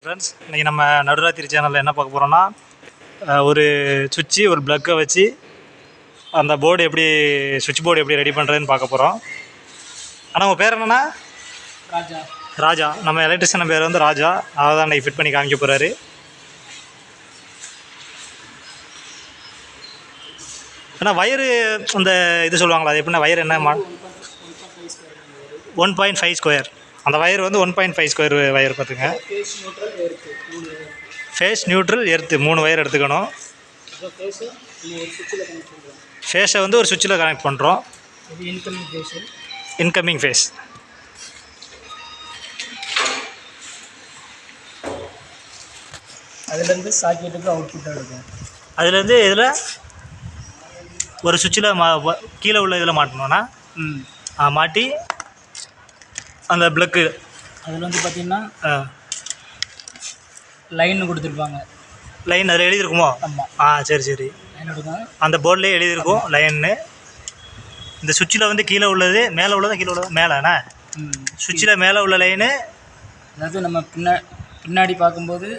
Friends, இன்றைக்கி நம்ம நடுராத்திரி சேனலில் என்ன பார்க்க போகிறோன்னா, ஒரு சுவிட்சு ஒரு ப்ளக்கை வச்சு அந்த போர்டு எப்படி சுவிட்ச் போர்டு எப்படி ரெடி பண்ணுறதுன்னு பார்க்க போகிறோம். ஆனால் உங்கள் பேர் என்னென்னா? ராஜா. ராஜா. நம்ம எலக்ட்ரிஷியன் பேர் வந்து ராஜா. அதை தான் இன்றைக்கி ஃபிட் பண்ணி காமிக்க போகிறாரு. ஆனால் வயரு இந்த இது சொல்லுவாங்களா, அது எப்படின்னா வயர் என்ன 1.5 ஸ்கொயர். அந்த வயர் வந்து 1.5 ஸ்கொயர் வயர் பார்த்துங்க. ஃபேஸ், நியூட்ரல், எர்த்து 3 வயர் எடுத்துக்கணும். ஃபேஸை வந்து ஒரு சுவிட்சில் கனெக்ட் பண்ணுறோம். Incoming phase. அதுலேருந்து சாக்கெட்டுக்கு அவுட்புட் எடுக்கும். அதுலேருந்து இதில் ஒரு சுவிட்சில் கீழே உள்ள இதில் மாட்டணும்னா மாட்டி அந்த ப்ளக்கு அதில் வந்து பார்த்திங்கன்னா லைன் கொடுத்துருப்பாங்க. லைன் அதில் எழுதியிருக்குமோ? ஆமாம். சரி சரி. லைன் எடுக்கும். அந்த போர்ட்லேயே எழுதியிருக்கும் லைன்னு. இந்த சுவிட்சில் வந்து கீழே உள்ளது மேலே உள்ளதா கீழே உள்ளது மேலேண்ணா? சுவிட்சில் மேலே உள்ள லைனு, அதாவது நம்ம பின்னாடி பார்க்கும்போது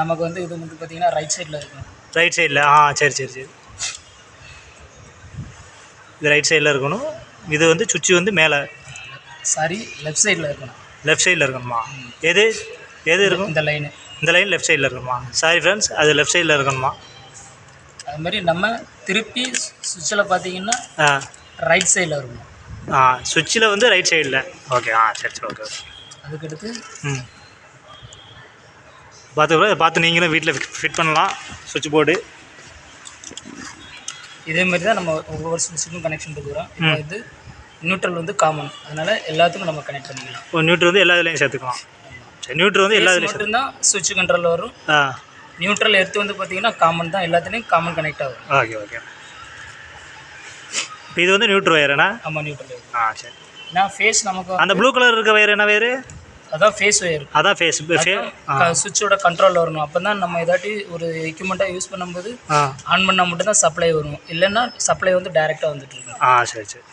நமக்கு வந்து இது வந்து பார்த்திங்கன்னா ரைட் சைடில் இருக்கும். ரைட் சைடில். சரி சரி சரி. இது ரைட் சைடில் இருக்கணும். இது வந்து சுவிட்சு வந்து மேலே, சாரி, லெஃப்ட் சைடில் இருக்கணும். லெஃப்ட் சைடில் இருக்கணுமா? எது எது இருக்கும்? இந்த லைனு. இந்த லைன் லெஃப்ட் சைடில் இருக்கணுமா? சாரி ஃப்ரெண்ட்ஸ், அது லெஃப்ட் சைடில் இருக்கணுமா? அது மாதிரி நம்ம திருப்பி சுவிட்சில் பார்த்தீங்கன்னா ரைட் சைடில் இருக்கணும். சுவிட்சில் வந்து ரைட் சைடில். ஓகே. சரி சரி. ஓகே. அதுக்கடுத்து பார்த்து நீங்களும் வீட்டில் ஃபிட் பண்ணலாம் சுவிட்ச் போர்டு. இதே மாதிரி தான் நம்ம ஒவ்வொரு சுவிட்சுக்கும் கனெக்ஷன் கொடுக்குறோம். இப்போ இது நியூட்ரல் வந்து காமன், அதனால் எல்லாத்துக்கும் நம்ம கனெக்ட் பண்ணிக்கலாம். நியூட்ரல் வந்து எல்லா இதுலேயும் சேர்த்துக்கலாம். சரி. நியூட்ரல் வந்து எல்லா இதுலேயும் மட்டும்தான் சுவிட்ச் கண்ட்ரோலில் வரும். நியூட்ரல் எர்த்து வந்து பார்த்திங்கன்னா காமன் தான், எல்லாத்துலேயும் காமன் கனெக்ட் ஆகும். Okay okay. இப்போ இது வந்து நியூட்ரல் வயருண்ணா? ஆமாம், நியூட்ரல் வயர். சரி. நான் ஃபேஸ் நமக்கு அந்த ப்ளூ கலர் இருக்க வயர் என்ன வயர்? அதான் ஃபேஸ் ஒயர். அதான் ஃபேஸ். சுவிட்சோட கண்ட்ரோலில் வரணும். அப்போ தான் நம்ம ஏதாட்டி ஒரு எக்யூப்மெண்ட்டாக யூஸ் பண்ணும்போது ஆன் பண்ணால் மட்டும்தான் சப்ளை வரும், இல்லைன்னா சப்ளை வந்து டைரெக்டாக வந்துட்டு இருக்கும். சரி சரி.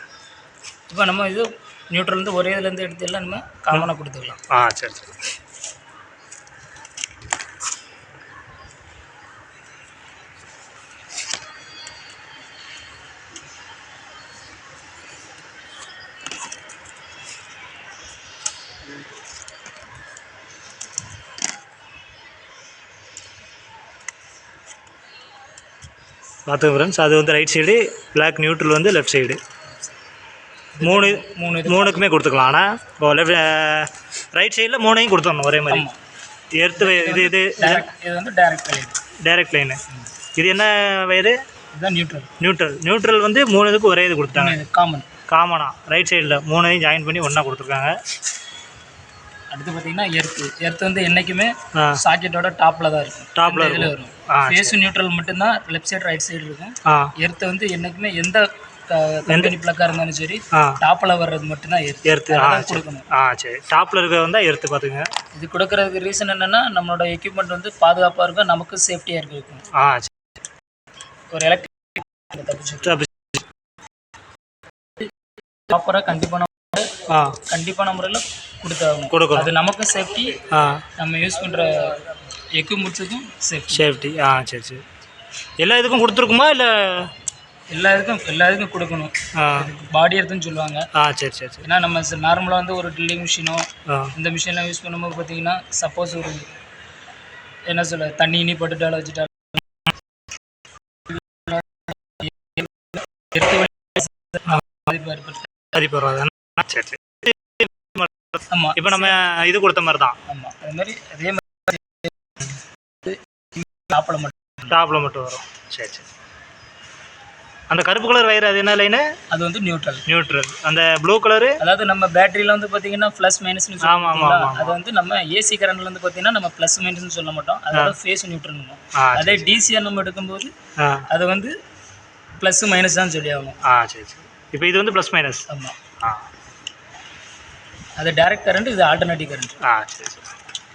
இப்போ நம்ம இது நியூட்ரல் வந்து ஒரே இதுலேருந்து எடுத்து எல்லாம் நம்ம காமனாக கொடுத்துக்கலாம். சரி சரி. பார்த்துங்க ஃப்ரெண்ட்ஸ், அது வந்து ரைட் சைடு, பிளாக் நியூட்ரல் வந்து லெஃப்ட் சைடு. மூணுக்குமே கொடுத்துக்கலாம். ஆனால் ரைட் சைடில் 3ஐயும் கொடுத்துடணும் ஒரே மாதிரி. எர்த்து இது இது வந்து டைரக்ட் லைனு. இது என்ன வயரு? இதுதான் நியூட்ரல் வந்து 3 இதுக்கு ஒரே இது கொடுத்தாங்க. காமனாக ரைட் சைடில் 3ஐயும் ஜாயின் பண்ணி ஒன்றா கொடுத்துருக்காங்க. அடுத்து பார்த்தீங்கன்னா எர்த்து வந்து என்றைக்குமே சாக்கெட்டோட டாப்பில் தான் இருக்கும். டாப்பில் இதில் வரும். ஃபேஸ் நியூட்ரல் மட்டும்தான் லெஃப்ட் சைடு ரைட் சைடு இருக்கும். எர்த்து வந்து என்றைக்குமே எந்த கம்பெனி பிளக்காக இருந்தாலும் சரி டாப்பில் வர்றது மட்டும்தான் எர்த்து கொடுக்கணும். சரி. டாப்பில் இருக்கிறது வந்து எர்த்து பார்த்துங்க. இது கொடுக்கறதுக்கு ரீசன் என்னென்னா நம்மளோட எக்யூப்மெண்ட் வந்து பாதுகாப்பாக இருக்கும், நமக்கு சேஃப்டியாக இருக்கும். ஒரு எலக்ட்ரிக் ப்ராப்பராக கண்டிப்பான முறையில் கொடுத்தாகணும். அது நமக்கும் சேஃப்டி, நம்ம யூஸ் பண்ணுற எக்யூப்மெண்ட்ஸுக்கும் சேஃப்டி. சரி சரி. எல்லா இதுக்கும் கொடுத்துருக்குமா இல்லை? எல்லா இதுக்கும் கொடுக்கணும். பாடி எர்த்துன்னு சொல்லுவாங்க. சரி சரி சரி. ஏன்னா நம்ம நார்மலாக வந்து ஒரு ட்ரில்லிங் மிஷினோ இந்த மிஷின்லாம் யூஸ் பண்ணும்போது பார்த்தீங்கன்னா சப்போஸ் ஒரு என்ன சொல்ல தண்ணி இனி போட்டுட்டாலும் வச்சுட்டாலும் சரி சரி. ஆமாம். இப்போ நம்ம இது கொடுத்த மாதிரி தான். ஆமாம், அதே மாதிரி டாப்பில் மட்டும் வரும். சரி சரி. அந்த கருப்பு கலர் வயர் அது என்ன லைனு? அது வந்து நியூட்ரல். அந்த ப்ளூ கலரு அதாவது நம்ம பேட்டரியில் வந்து பார்த்தீங்கன்னா ப்ளஸ் மைனஸ்னு சொல்லுவாங்க. அது வந்து நம்ம ஏசி கரண்ட்ல வந்து பார்த்தீங்கன்னா நம்ம ப்ளஸ் மைனஸ்னு சொல்ல மாட்டோம், அதோட ஃபேஸ் நியூட்ரல். அதே டிசிஆர் நம்ம எடுக்கும்போது அது வந்து ப்ளஸ் மைனஸ் தான் சொல்லி ஆகணும். சரி சரி. இப்போ இது வந்து ப்ளஸ் மைனஸ். ஆமாம். அது டைரக்ட் கரண்ட், இது ஆல்டர்னேட்டிவ் கரண்ட். சரி சரி.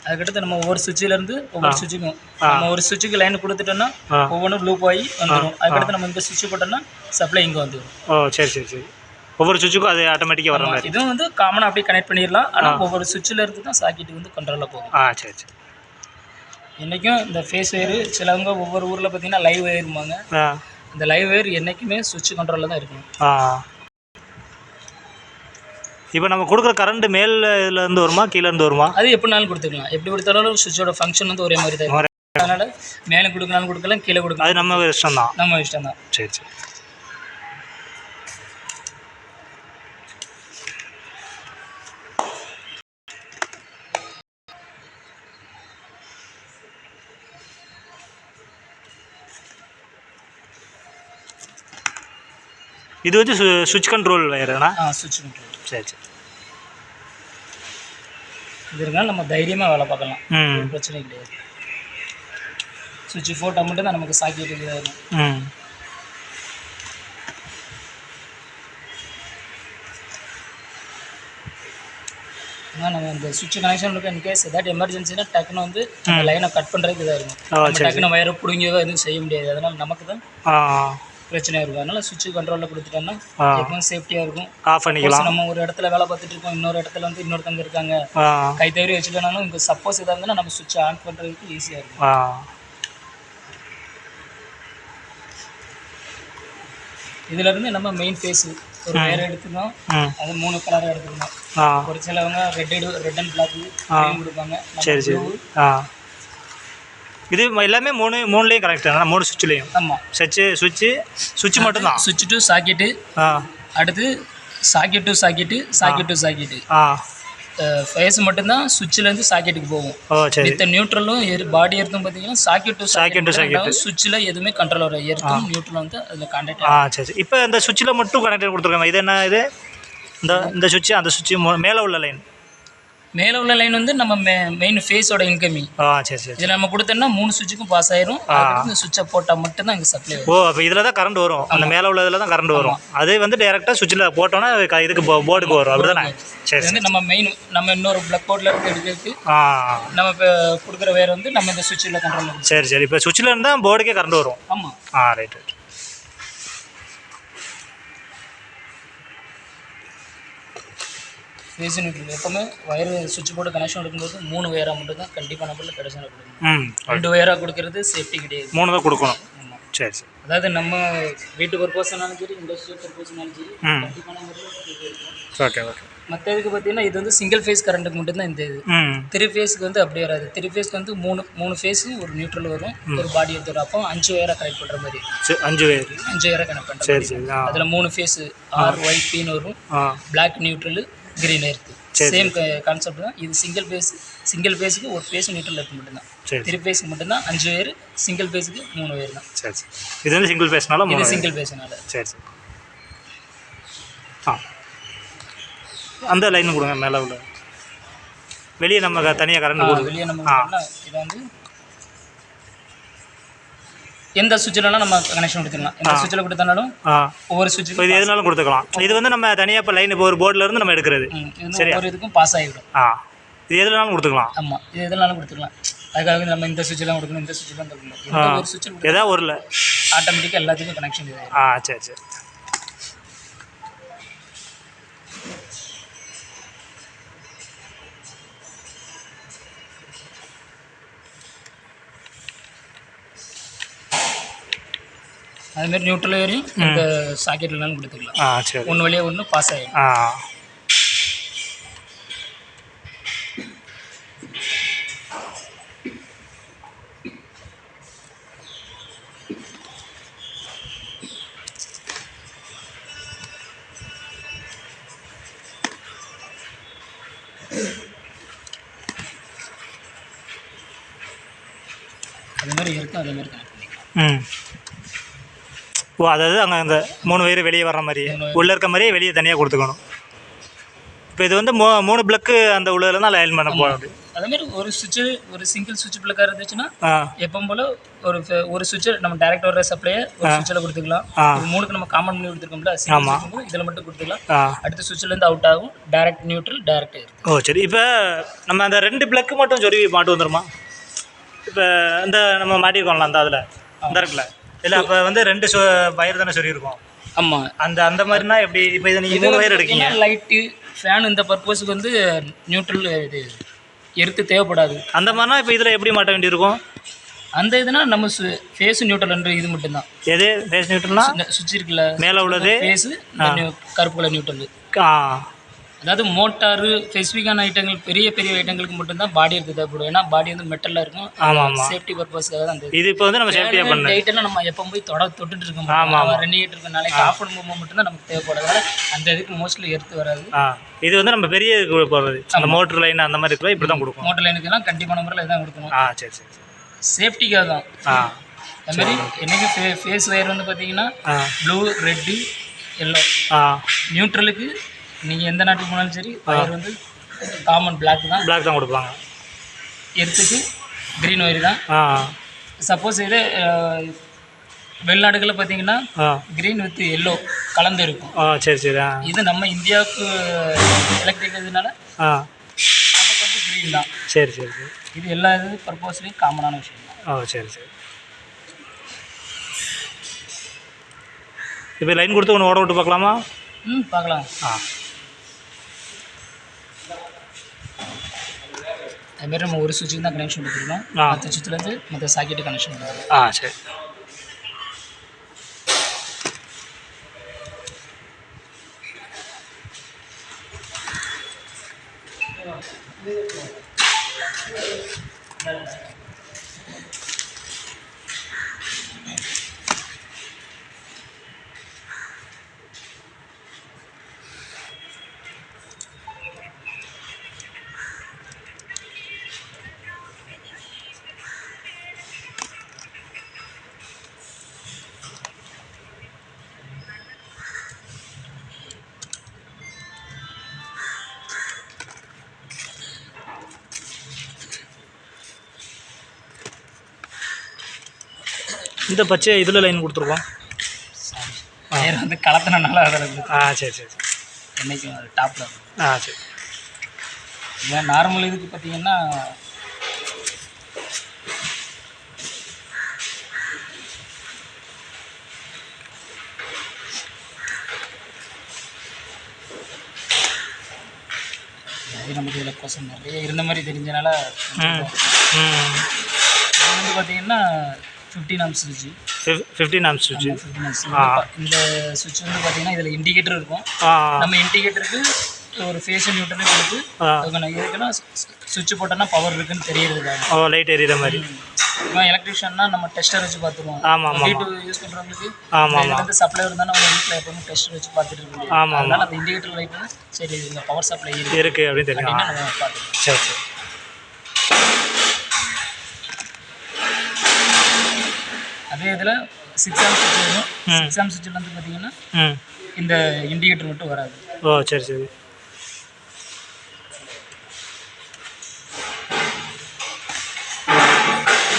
அதுக்கடுத்து நம்ம ஒவ்வொரு சுவிட்சிலேருந்து ஒவ்வொரு சுவிட்சுக்கும் நம்ம ஒரு சுவிட்சுக்கு லைன் கொடுத்துட்டோன்னா ஒவ்வொன்றும் லூப் ஆகி வந்துடும். அதுக்கடுத்து நம்ம இந்த சுவிட்சு போட்டோம்னா சப்ளை இங்கே வந்துடும். சரி சரி சரி. ஒவ்வொரு சுவிட்சுக்கும் அது ஆட்டோமேட்டிக்காக வர மாதிரி. இதுவும் வந்து காமனாக அப்படியே கனெக்ட் பண்ணிடலாம். ஆனால் ஒவ்வொரு சுவிட்சில் இருந்து தான் சாக்கெட்டு வந்து கண்ட்ரோலில் போகும். சரி சரி. என்றைக்கும் இந்த ஃபேஸ் ஒயரு சிலவங்க ஒவ்வொரு ஊரில் பார்த்தீங்கன்னா லைவ் ஒயரும்பாங்க. அந்த லைவ் ஒயர் என்றைக்குமே சுவிட்ச் கண்ட்ரோலில் தான் இருக்கணும். இப்போ நம்ம கொடுக்குற கரண்ட் மேல் இதுலேருந்து வருமா கீழேருந்து வருமா? அது எப்படினாலும் கொடுத்துக்கலாம். எப்படி கொடுத்தாலும் சுவிட்சோட ஃபங்க்ஷன் வந்து ஒரே மாதிரி தான் இருக்கும். அதனால் மேலே கொடுக்கலாம்னு கொடுக்கலாம், கீழே கொடுக்கலாம். அது நம்ம இஷ்டம் தான். நம்ம இஷ்டம் தான். சரி சரி. இது வந்து சுவிட்ச் கண்ட்ரோல் வயருண்ணா? சுவிட்ச் கண்ட்ரோல். சரி சரி. இது இருந்தாலும் நம்ம தைரியமாக வேலை பார்க்கலாம், பிரச்சனை கிடையாது. சுவிட்ச் போட்டால் மட்டும்தான் நமக்கு சாக்கெட் இதாக இருக்கும். ஆனால் நம்ம இந்த சுவிட்ச் கனெக்ஷன் இருக்க இன்கேஸ் ஏதாச்சும் எமர்ஜென்சினா டக்குன்னு வந்து லைனை கட் பண்ணுறதுக்கு இதாக இருக்கும். டக்குன்னு வயரை பிடுங்கியோ எதுவும் செய்ய முடியாது. அதனால் நமக்கு தான் பிரச்சனையாக இருக்கும். அதனால் சுவிட்ச் கண்ட்ரோலில் கொடுத்துட்டோம்னா எப்பவும் சேஃப்டியாக இருக்கும். ஆஃப் பண்ணிக்கலாம். நம்ம ஒரு இடத்துல வேலை பார்த்துட்டு இருக்கோம், இன்னொரு இடத்துல வந்து இன்னொருத்தவங்க இருக்காங்க, கை தவறி வச்சுட்டோம்னாலும் இங்கே சப்போஸ் இதாக இருந்தால் நம்ம சுவிட்ச் ஆன் பண்ணுறதுக்கு ஈஸியாக இருக்கும். இதுலேருந்து நம்ம மெயின் ஃபேஸு ஒரு வேறு எடுத்துக்கணும். அது 3 கலராக எடுத்துக்கணும். ஒரு சிலவங்க ரெட் அண்ட் பிளாக் கொடுப்பாங்க. சரி சரி. இது எல்லாமே மூணுலேயும் கனெக்ட் ஆனால் 3 சுவிட்ச்லேயும். ஆமாம். சுவிட்ச் மட்டும்தான். சுவிட்ச் டு சாக்கெட்டு, அடுத்து சாக்கெட் டு சாக்கெட்டு. ஃபேஸ் மட்டும்தான் சுவிட்சிலேருந்து சாக்கெட்டுக்கு போகும். வித் நியூட்ரலும் பாடி எர்த்தும் பார்த்தீங்கன்னா சாக்கெட் டு சாக்கெட். சுவிட்சில் எதுவுமே கண்ட்ரோல் வர எர்த்தும் நியூட்ரல் வந்து அதில் கான்டாக்ட். சரி. இப்போ இந்த சுவிட்சில் மட்டும் கனெக்ட் கொடுத்துருக்காங்க. இது என்ன? இது இந்த சுவிட்ச் அந்த சுவிட்ச் மேலே உள்ள லைன். மேலே உள்ள லைன் வந்து நம்ம மெயின் ஃபேஸோட இன்கமிங். சரி சரி. இதில் நம்ம கொடுத்தோம்னா 3 சுவிட்சுக்கும் பாஸ் ஆயிரும். இந்த சுவிட்சை போட்டால் மட்டும்தான் இங்கே சப்ளை வரும். அப்போ இதில் தான் கரண்ட் வரும். அந்த மேலே உள்ளதில் தான் கரண்ட் வரும். அதே வந்து டேரெக்டாக சுவிட்சில் போட்டோன்னா இதுக்கு போர்டுக்கு வரும். அப்படி தானே? சரி. வந்து நம்ம இன்னொரு பிளக் போர்டில் இருந்து எடுக்கிறதுக்கு நம்ம இப்போ கொடுக்குற வேறு வந்து நம்ம இந்த சுவிட்சில் கண்ட்ரோல் பண்ணுவோம். சரி சரி. இப்போ சுவிட்சில் இருந்தால் போர்டுக்கே கரண்ட் வரும். ஆமாம். ரைட். ஃபேஸ் நியூட்ரல் எப்போவுமே வயர் சுவிட்ச் போர்டு கனெக்ஷன் எடுக்கும்போது 3 வயராக மட்டும் தான் கண்டிப்பாக நம்மள கடைசியில் கொடுக்கணும். 2 வயராக கொடுக்கறது சேஃப்டி கிடையாது. 3 தான் கொடுக்கணும். சரி சரி. அதாவது நம்ம வீட்டு பர்பஸ்னாலும் சரி, இண்டஸ்ட்ரியல் பர்பஸ்னாலும் சரி கண்டிப்பான முறையில். Okay okay. மற்ற இதுக்கு பார்த்தீங்கன்னா இது வந்து சிங்கிள் ஃபேஸ் கரண்ட்டுக்கு மட்டும்தான் இந்த இது. 3 ஃபேஸுக்கு வந்து அப்படி வராது. 3 ஃபேஸ்க்கு வந்து 3 ஃபேஸு ஒரு நியூட்ரல் வரும், ஒரு பாடி எடுத்து வரும். அப்போ 5 வயராக கனெக்ட் பண்ணுற மாதிரி. 5 வயராக கனெக்ட் பண்ணுற மாதிரி. சரி. அதில் 3 ஃபேஸு RYPன்னு வரும். Black neutral, green earth. Same concept தான். இது சிங்கிள் ஃபேஸுக்கு ஒரு ஃபேஸ் நியூட்ரல் எர்த்து மட்டும்தான். 3 ஃபேஸுக்கு மட்டும்தான் 5 வயர், சிங்கிள் ஃபேஸுக்கு 3 வயர் தான். சரி சரி. இது வந்து சிங்கிள் ஃபேஸ்னால இது சிங்கிள் ஃபேஸ்னால. சரி சரி. அந்த லைன் கொடுங்க. மேலே உள்ள வெளியே நம்ம தனியாக கரண்ட் கொடுங்க. வெளியே நம்ம இதை வந்து எந்த சுவிட்சிலலாம் நம்ம கனெக்ஷன் கொடுத்துக்கலாம். எந்த சுவிட்சில் கொடுத்தாலும் ஒவ்வொரு சுவிட்ச் இது எதுனாலும் கொடுத்துக்கலாம். இது வந்து நம்ம தனியாக இப்போ லைன் இப்போ ஒரு போர்டில் இருந்து நம்ம எடுக்கிறது. சரி. ஒரு இதுக்கும் பாஸ் ஆகிடும். இது எதுனாலும் கொடுத்துக்கலாம். ஆமாம். இது எதுனாலும் கொடுத்துக்கலாம். அதுக்காக நம்ம இந்த சுவிட்செலாம் கொடுக்கணும், இந்த சுவிட்செலாம் கொடுக்கணும். ஒரு சுவிட்ச் ஏதாவது ஒரு ஆட்டோமேட்டிக்காக எல்லாத்துக்கும் கனெக்ஷன் இதாகிடும். சரி சரி. அதுமாரி நியூட்ரல் வரையும் இந்த சாக்கெட்லாம் கொடுத்துக்கலாம். சரி. ஒன்று வழியாக ஒன்று பாஸ் ஆகிடும். அதுமாதிரி இருக்கும். அதேமாதிரி கனெக்ட் பண்ணிக்கலாம். அதாவது அங்கே அந்த 3 வயர் வெளியே வர்ற மாதிரி உள்ளே இருக்க மாதிரியே வெளியே தனியாக கொடுத்துக்கணும். இப்போ இது வந்து 3 பிளக்கு அந்த உள்ளதில் தான் லைன் பண்ண போகுது. அதேமாதிரி ஒரு சுவிட்சு, ஒரு சிங்கிள் சுவிட்ச் பிளக்காக இருந்துச்சுன்னா எப்பவும் போல் ஒரு சுவிட்சு நம்ம டேரெக்ட் வர சப்ளையை ஒரு சுவிட்சில் கொடுத்துக்கலாம். 3க்கு நம்ம காமன் பண்ணி கொடுத்துருக்கோம்ல, இதில் மட்டும் கொடுத்துக்கலாம். அடுத்த சுவிட்சிலேருந்து அவுட் ஆகும். டேரெக்ட் நியூட்ரல், டேரெக்ட் இருக்குது. சரி. இப்போ நம்ம அந்த 2 பிளக்கு மட்டும் சொருவி மாட்டு வந்துடுமா? இப்போ இந்த நம்ம மாட்டிருக்கோம்ல அந்த அதில் இந்த இருக்குல்ல, இல்லை அப்போ வந்து 2 வயர் தானே சொல்லியிருக்கோம். ஆமாம். அந்த மாதிரினா எப்படி? இப்போ இதை நீங்கள் 3 வயர் எடுக்கீங்க. லைட்டு, ஃபேன் இந்த பர்பஸுக்கு வந்து நியூட்ரல் இது எர்த்து தேவைப்படாது. அந்த மாதிரினா இப்போ இதில் எப்படி மாட்ட வேண்டியிருக்கும்? அந்த இதுனா நம்ம ஃபேஸ் நியூட்ரல்ன்ற இது மட்டும்தான். எது ஃபேஸ் நியூட்ரல்னா? சுவிட்ச் இருக்குல்ல மேலே உள்ளது ஃபேஸு, கருப்பு கலர் நியூட்ரல். ஆ அதாவது மோட்டாரு ஸ்பெசிஃபிக்கான ஐட்டங்கள் பெரிய பெரிய ஐட்டங்களுக்கு மட்டும்தான் பாடி எடுத்து தேவைப்படும். ஏன்னா பாடி வந்து மெட்டலில் இருக்கும். ஆமாம் சேஃப்டி பர்பஸ்க்காக தான் அந்த இது இப்போ வந்து நம்ம சேஃப்டியாக பண்ணலாம். லைட்டெல்லாம் நம்ம எப்போ போய் தொட்டுட்டு இருக்கோம். ஆமாம் ரன்னிட்டு இருக்க நாளைக்கு ஆஃப் பண்ணும்போது மட்டும்தான் நமக்கு தேவைப்படுறதால அந்த இதுக்கு மோஸ்ட்லி எடுத்து வராது. இது வந்து நம்ம பெரிய இதுக்கு போடுறது அந்த மோட்டர் லைன் அந்த மாதிரி இருக்கலாம். இப்படி தான் கொடுக்கும். மோட்டர் லைனுக்கெல்லாம் கண்டிப்பான முறையில் இதான் கொடுக்கணும். சரி சரி சேஃப்டிக்காக தான். அது மாதிரி என்னைக்கு ஃபேஸ் ஒயர் வந்து பார்த்தீங்கன்னா ப்ளூ, ரெட்டு, எல்லோ. நியூட்ரலுக்கு நீங்கள் எந்த நாட்டுக்கு போனாலும் சரி ஒயர் வந்து காமன் பிளாக் தான் கொடுப்பாங்க. எர்த்துக்கு க்ரீன் ஒயர் தான். சப்போஸ் இது வெளிநாடுகளில் பார்த்தீங்கன்னா க்ரீன் வித் எல்லோ கலந்து இருக்கும். சரி சரி இது நம்ம இந்தியாவுக்கு எலக்ட்ரிக் இதனால நமக்கு வந்து க்ரீன் தான். சரி சரி சரி இது எல்லா இது பர்பஸ்லேயும் காமனான விஷயம் தான். சரி சரி இப்போ லைன் கொடுத்து ஒன்று ஓட விட்டு பார்க்கலாமா? பார்க்கலாம். அதுமாரி நம்ம ஒரு சுவிட்சுக்கு தான் கனெக்ஷன் கொடுத்துருக்கோம். மற்ற சுவிட்சிலேருந்து மற்ற சாக்கெட்டு கனெக்ஷன் கொடுத்துருக்கோம். சரி இந்த பச்சை இதில் லைன் கொடுத்துருக்கோம். வேறு வந்து கலத்தினால அதில் சரி சரி சரி என்றைக்கும் அது டாப்பில். சரி ஏன் நார்மல் இதுக்கு பார்த்தீங்கன்னா நமக்கு இதில் கொஸ்டின் நிறைய இருந்த மாதிரி தெரிஞ்சனால வந்து பார்த்தீங்கன்னா 15 ஆம்ஸ் சுவிட்ச். 15 ஆம்ஸ் சுவிட்ச். இந்த சுவிட்ச் வந்து பார்த்தீங்கன்னா இதில் இண்டிகேட்டர் இருக்கும். நம்ம இண்டிகேட்டருக்கு ஒரு ஃபேஸ் நியூட்ரலே கொடுத்து எதுக்குன்னா சுவிட்ச் போட்டோன்னா பவர் இருக்குன்னு தெரியறதுக்காக. லைட் எரியிற மாதிரி. இப்போ எலக்ட்ரிஷியன்னா நம்ம டெஸ்டர் வச்சு பார்த்துருவோம். வீட்டு யூஸ் பண்ணுறவங்களுக்கு வந்து சப்ளை இருந்தால் நம்ம வீட்டில் எப்பவுமே டெஸ்டர் வச்சு பார்த்துட்டு இருக்கோம். அதனால அந்த இண்டிகேட்டர் லைட் வந்து சரி இந்த பவர் சப்ளை இருக்குது அப்படின்னு தெரியும். நம்ம பார்த்துக்கலாம். சரி சரி அதே இதில் 6 ஆம்ஸ் சுவிட்ச் வரும். 6 ஆம்ஸ் சுவிட்சில் வந்து பார்த்தீங்கன்னா இந்த இண்டிகேட்டர் மட்டும் வராது. சரி சரி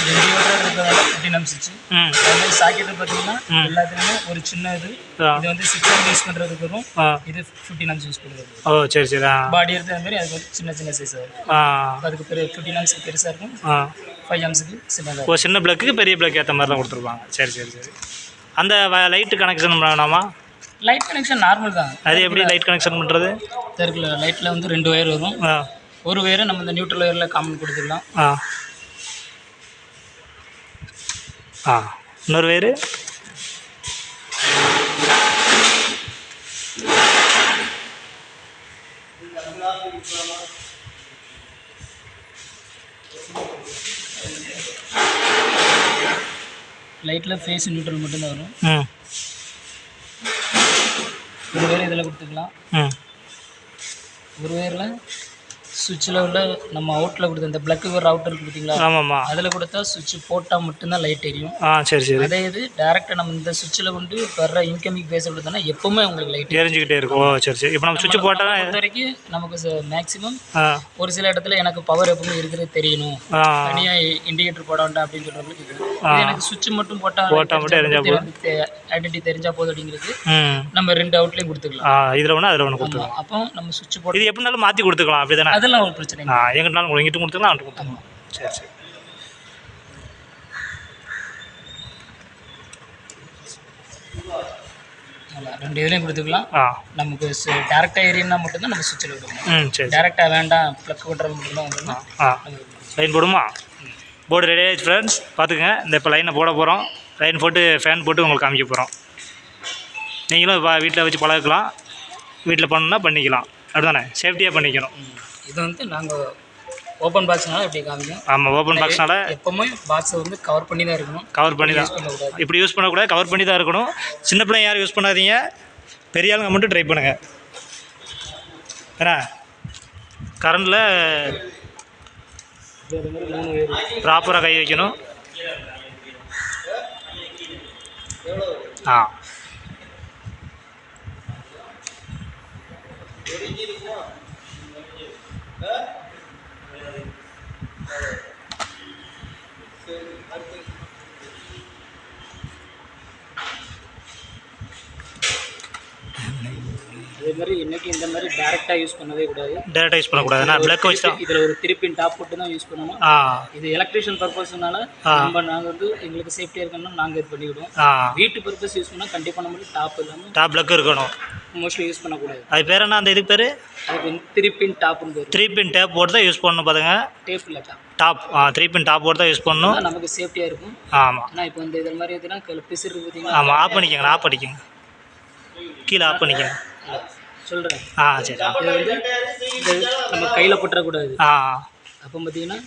இண்டிகேட்டர் இருக்கிறதால 15 ஆம்ஸ் சுவிட்ச். அதே சாக்கெட்டு பார்த்தீங்கன்னா எல்லாத்துலேயுமே ஒரு சின்ன இது வந்து 6 ஆம்ஸ் யூஸ் பண்ணுறதுக்கு வரும். இது 15 ஆம்ஸ் யூஸ் பண்ணுறது. சரி சரி பாடி எடுத்த மாதிரி அதுக்கு ஒரு சின்ன சின்ன சைஸ் வரும். அதுக்கு 15 ஆம்ஸ் பெருசாக இருக்கும். 5 ஆம்ஸுக்கு சின்னதாக. சின்ன பிளக்கு பெரிய பிளக்கு ஏற்ற மாதிரி தான் கொடுத்துருப்பாங்க. சரி சரி சரி அந்த லைட்டு கனெக்ஷன் வேணாமா? லைட் கனெக்ஷன் நார்மல் தான். அது எப்படி லைட் கனெக்ஷன் பண்ணுறது? தெருக்குல லைட்டில் வந்து 2 ஒயர் வரும். ஒரு ஒயரை நம்ம இந்த நியூட்ரல் ஒயரில் காமன் கொடுத்துக்கலாம். இன்னொரு ஒயரு லைட்டில் ஃபேஸ் நியூட்ரல் மட்டும்தான் வரும். ஒரு ஒயர் இதில் கொடுத்துக்கலாம். ஒரு ஒயரில் சுவிட்சில் உள்ள நம்ம அவுட்டில் கொடுத்த இந்த பிளக்கு ஒரு அவுட்டர் இருக்குது பார்த்தீங்களா? ஆமாம்மா. அதில் கொடுத்தா சுவிட்ச் போட்டால் மட்டும்தான் லைட் எரியும். சரி சரி அதே இது டேரெக்டாக நம்ம இந்த சுவிட்சில் கொண்டு வர்ற இன்கமிங் ஃபேஸை கொடுத்தோன்னா எப்போவுமே உங்களுக்கு லைட் எரிஞ்சிக்கிட்டே இருக்கும். சரி சரி இப்போ நம்ம சுவிட்ச் போட்டால் பொறுத்த வரைக்கும் நமக்கு மேக்ஸிமம் ஒரு சில இடத்துல எனக்கு பவர் எப்பவுமே இருக்கிறது தெரியணும், தனியாக இண்டிகேட்டர் போட வேண்டாம் அப்படின்னு சொல்கிறவங்களுக்கு இது எனக்கு சுவிட்ச் மட்டும் போட்டால் மட்டும் எரிஞ்சால் போதும், ஐடென்டி தெரிஞ்சால் போதும் அப்படிங்கிறது நம்ம 2 அவுட்லேயும் கொடுத்துக்கலாம். இதில் ஒன்று அதில் ஒன்று கொடுத்துக்கலாம். அப்போ நம்ம சுவிட்ச் போட்டு இது எப்படினாலும் மாற்றி கொடுத்துக்கலாம். அப்படி தானே? அதெல்லாம் ஒரு பிரச்சனை இல்லை. எங்கிட்டாலும் எங்கிட்ட கொடுத்துக்கலாம், அவன்ட்டு கொடுத்துக்கலாம். சரி சரி 2 இதுலேயும் கொடுத்துக்கலாம். ஆ நமக்கு டேரெக்டாக ஏரியா மட்டும்தான் நம்ம சுவிட்சில் விடுவோம். சரி. டேரெக்டாக வேண்டாம் ப்ளக் கண்ட்ரோல் மட்டும்தான் வந்துடும். லைன் போடுமா? போர்டு ரெடி ஆகிடுச்சு ஃப்ரெண்ட்ஸ், பார்த்துக்குங்க. இந்த இப்போ லைனை போட போகிறோம். லைன் போட்டு ஃபேன் போட்டு உங்களுக்கு காமிக்க போகிறோம். நீங்களும் வீட்டில் வச்சு பழகலாம், வீட்டில் பண்ணணுன்னா பண்ணிக்கலாம். அப்படிதானே? சேஃப்டியாக பண்ணிக்கணும். இது வந்து நாங்கள் ஓப்பன் பாக்ஸ்னால இப்படி காமிக்கும். ஆமாம், ஓப்பன் பாக்ஸ்னால எப்போவுமே பாக்ஸை வந்து கவர் பண்ணி தான் இருக்கணும். கவர் பண்ணி தான், இப்படி யூஸ் பண்ணக்கூடாது, கவர் பண்ணி தான் இருக்கணும். சின்ன பிள்ளைங்க யாரும் யூஸ் பண்ணாதீங்க, பெரிய ஆளுங்க மட்டும் ட்ரை பண்ணுங்கள். ஏன்னா கரண்டில் ப்ராப்பராக கை வைக்கணும். ஆ அதே மாதிரி இன்னைக்கு இந்த மாதிரி டேரெக்டாக யூஸ் பண்ணவே கூடாது. டேரெக்டாக யூஸ் பண்ணக்கூடாதுன்னா பிளக் வச்சு தான் இதில் ஒரு திருப்பின் டாப் போட்டு தான் யூஸ் பண்ணணும். இது எலக்ட்ரிஷியன் பர்பஸ்னால நாங்கள் வந்து எங்களுக்கு சேஃப்டியாக இருக்கணும்னா நாங்கள் இது பண்ணிவிடுவோம். வீட்டு பர்பஸ் யூஸ் பண்ணால் கண்டிப்பாக நம்மளுக்கு டாப் இல்லாமல் டாப் பிளக் இருக்கணும். மோஸ்ட்லி யூஸ் பண்ணக்கூடாது. அது பேர் என்ன? அந்த இதுக்கு பேர் அதுக்கு வந்து 3 பின் டாப்னு பேர். 3 பின் டேப் போட்டு தான் யூஸ் பண்ணணும். பாருங்க, டேப் இல்லை டாப். டாப் 3 பின் டாப் போட்டு தான் யூஸ் பண்ணணும். நமக்கு சேஃப்டியாக இருக்கும். ஆமாம். ஆனால் இப்போ இந்த இது மாதிரி எதுனா பிசிறு பார்த்தீங்கன்னா. ஆமாம், ஆஃப் பண்ணிக்கோங்க, ஆஃப் பண்ணிக்கோங்க, கீழே ஆஃப் பண்ணிக்கோங்க. சொல்கிறேன். சரி. இது வந்து இது நம்ம கையில் போட்டுறக்கூடாது. அப்போ பார்த்தீங்கன்னா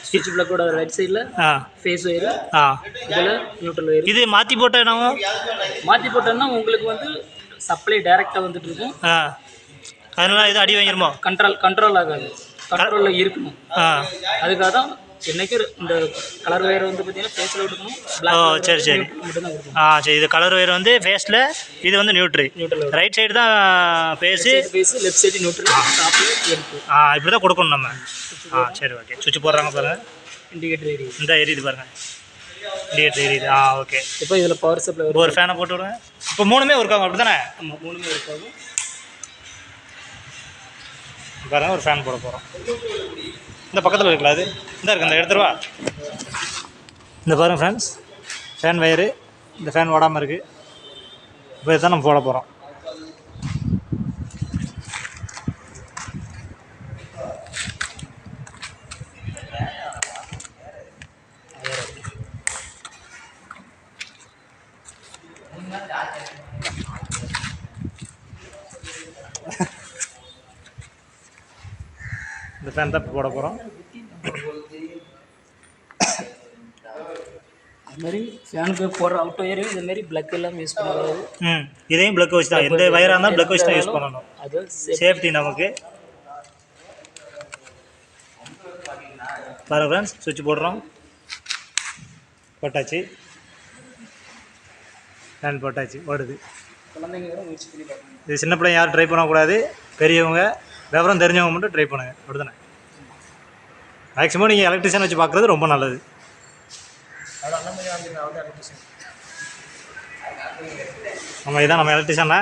ஸ்விட்ச் பிளக்கோட ரைட் சைடில் ஃபேஸ் ஒயரு, இதில் நியூட்ரல் ஒயரு. இது மாற்றி போட்டால் என்ன? மாற்றி போட்டோன்னா உங்களுக்கு வந்து சப்ளை டைரெக்டாக வந்துட்டு இருக்கும். அதனால இது அடி வாங்கிருமோ? கண்ட்ரோல் ஆகாது, கண்ட்ரோலில் இருக்கணும். அதுக்காக தான் என்னைக்கு இந்த கலர் ஒயர் வந்து பார்த்தீங்கன்னா ஃபேஸில் விட்டுக்கணும். சரி சரி. சரி, இது கலர் ஒயர் வந்து ஃபேஸில், இது வந்து நியூட்ரல். ரைட் சைடு தான் ஃபேஸு, லெஃப்ட் சைடு நியூட்ரல், டாப்பில் எடுத்து. இப்படி தான் கொடுக்கணும் நம்ம. சரி, ஓகே. சுவிட்ச் போடுறாங்க பாருங்கள். இண்டிகேட்டர் எரியுது. இந்த எரியுது பாருங்கள், இண்டிகேட்டர் எரியுது. ஓகே. இப்போ இதில் பவர் சப்ளை ஒரு ஃபேனை போட்டு விடுங்க. இப்போ 3மே ஒர்க் ஆகும், அப்படி தானே? ஆமாம், 3மே ஒர்க் ஆகும். பாருங்கள், ஒரு ஃபேன் போட போகிறோம். இந்த பக்கத்தில் இருக்குல்ல, அது இந்த இருக்குது, இந்த எடுத்துருவா. இந்த பாருங்கள் ஃப்ரெண்ட்ஸ், ஃபேன் வயரு, இந்த ஃபேன் ஓடாமல் இருக்குது. இப்போ இதுதான் நம்ம போட போகிறோம். இந்த ஃபேன் தான் இப்போ போட போகிறோம். அதுமாதிரி ஃபேனுக்கு போடுற அவுட் ஒயரு இதுமாரி பிளக் எல்லாம் யூஸ் பண்ணக்கூடாது. இதையும் பிளக் வச்சு தான், எந்த வயராக இருந்தாலும் பிளக் வச்சு தான் யூஸ் பண்ணணும். அது சேஃப்டி நமக்கு. பாருங்கள் ஃப்ரெண்ட்ஸ், சுவிட்ச் போடுறோம். போட்டாச்சு, ஃபேன் போட்டாச்சு, ஓடுது. குழந்தைங்க கூட முயற்சி பண்ணி பார்க்கணும். இது சின்ன பிள்ளைங்க யாரும் ட்ரை பண்ணக்கூடாது, பெரியவங்க விவரம் தெரிஞ்சவங்க மட்டும் ட்ரை பண்ணுங்கள். அப்படி தானே? மேக்ஸிமம் நீங்கள் எலக்ட்ரிஷியன் வச்சு பார்க்குறது ரொம்ப நல்லது. நம்ம இதான் நம்ம எலக்ட்ரிஷியனை.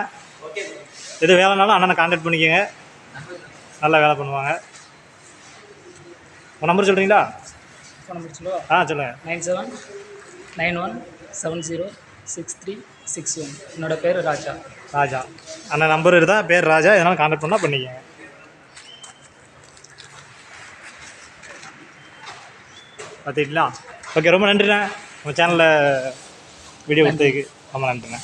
எது வேலைனாலும் அண்ணனை கான்டாக்ட் பண்ணிக்கோங்க, நல்லா வேலை பண்ணுவாங்க. உங்கள் நம்பர் சொல்கிறீங்களா? ஃபோன் நம்பர் சொல்லுவா? சொல்லுங்கள். 9791706361. என்னோடய பேர் ராஜா. அண்ணன் நம்பர் இருந்தால் பேர் ராஜா, இதனால் கான்டாக்ட் பண்ணால் பண்ணிக்கோங்க. பார்த்துக்கிட்டீங்களா? ஓகே, ரொம்ப நன்றிண்ணே. உங்கள் சேனலில் வீடியோ கொடுத்ததுக்கு ரொம்ப நன்றிண்ணே.